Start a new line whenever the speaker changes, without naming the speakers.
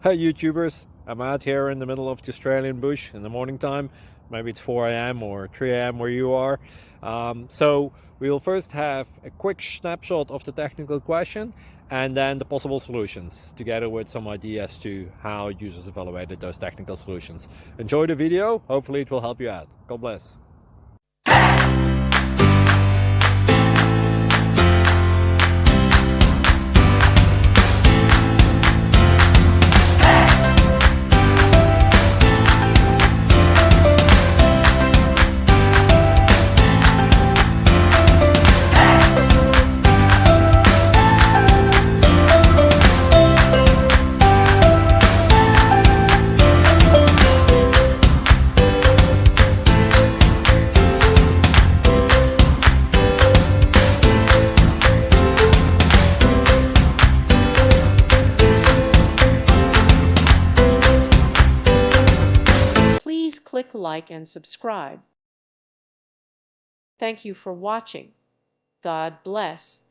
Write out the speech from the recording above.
Hi YouTubers, I'm out here in the middle of the Australian bush in the morning time. Maybe it's 4 a.m. or 3 a.m. where you are. So we'll first have a quick snapshot of the technical question and then the possible solutions, together with some ideas to how users evaluated those technical solutions. Enjoy the video, hopefully it will help you out. God bless.
Please click like and subscribe. Thank you for watching. God bless.